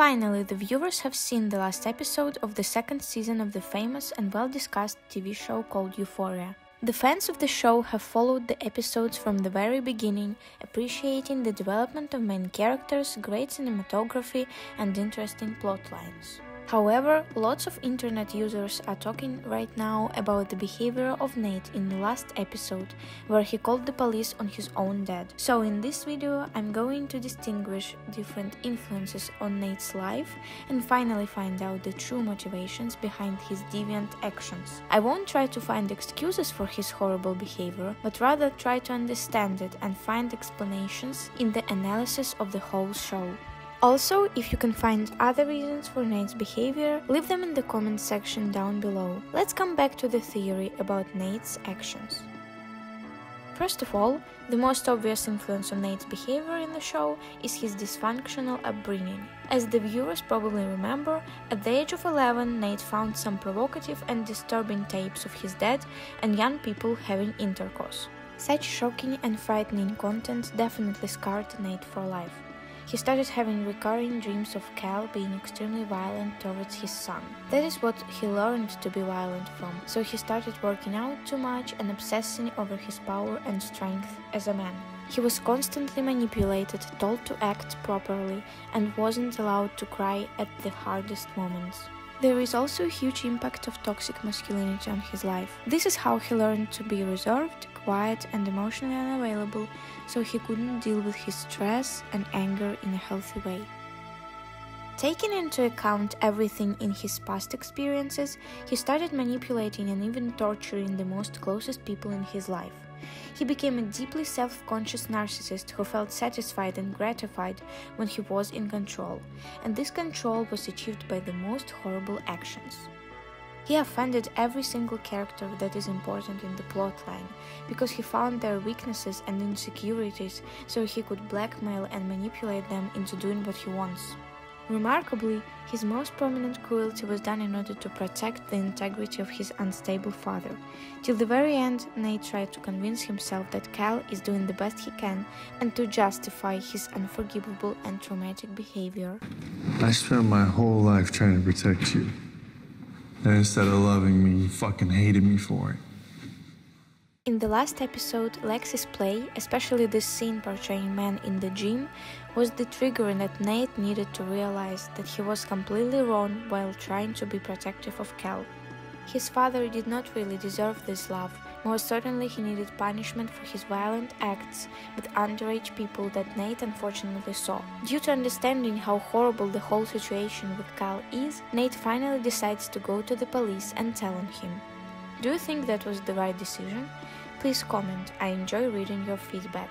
Finally, the viewers have seen the last episode of the second season of the famous and well-discussed TV show called Euphoria. The fans of the show have followed the episodes from the very beginning, appreciating the development of main characters, great cinematography, and interesting plot lines. However, lots of internet users are talking right now about the behavior of Nate in the last episode, where he called the police on his own dad. So in this video, I'm going to distinguish different influences on Nate's life and finally find out the true motivations behind his deviant actions. I won't try to find excuses for his horrible behavior, but rather try to understand it and find explanations in the analysis of the whole show. Also, if you can find other reasons for Nate's behavior, leave them in the comments section down below. Let's come back to the theory about Nate's actions. First of all, the most obvious influence on Nate's behavior in the show is his dysfunctional upbringing. As the viewers probably remember, at the age of 11, Nate found some provocative and disturbing tapes of his dad and young people having intercourse. Such shocking and frightening content definitely scarred Nate for life. He started having recurring dreams of Cal being extremely violent towards his son. That is what he learned to be violent from, so he started working out too much and obsessing over his power and strength as a man. He was constantly manipulated, told to act properly, and wasn't allowed to cry at the hardest moments. There is also a huge impact of toxic masculinity on his life. This is how he learned to be reserved, quiet and emotionally unavailable, so he couldn't deal with his stress and anger in a healthy way. Taking into account everything in his past experiences, he started manipulating and even torturing the most closest people in his life. He became a deeply self-conscious narcissist who felt satisfied and gratified when he was in control, and this control was achieved by the most horrible actions. He offended every single character that is important in the plotline, because he found their weaknesses and insecurities so he could blackmail and manipulate them into doing what he wants. Remarkably, his most prominent cruelty was done in order to protect the integrity of his unstable father. Till the very end, Nate tried to convince himself that Cal is doing the best he can and to justify his unforgivable and traumatic behavior. I spent my whole life trying to protect you. And instead of loving me, you fucking hated me for it. In the last episode, Lexi's play, especially this scene portraying men in the gym, was the trigger that Nate needed to realize that he was completely wrong while trying to be protective of Cal. His father did not really deserve this love. Most certainly he needed punishment for his violent acts with underage people that Nate unfortunately saw. Due to understanding how horrible the whole situation with Cal is, Nate finally decides to go to the police and tell on him. Do you think that was the right decision? Please comment, I enjoy reading your feedback.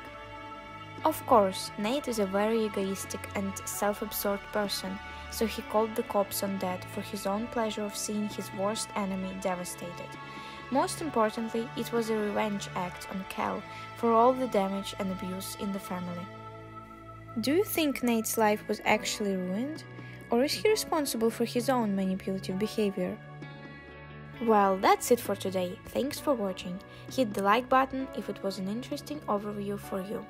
Of course, Nate is a very egoistic and self-absorbed person, so he called the cops on Dad for his own pleasure of seeing his worst enemy devastated. Most importantly, it was a revenge act on Cal for all the damage and abuse in the family. Do you think Nate's life was actually ruined, or is he responsible for his own manipulative behavior? Well, that's it for today. Thanks for watching. Hit the like button if it was an interesting overview for you.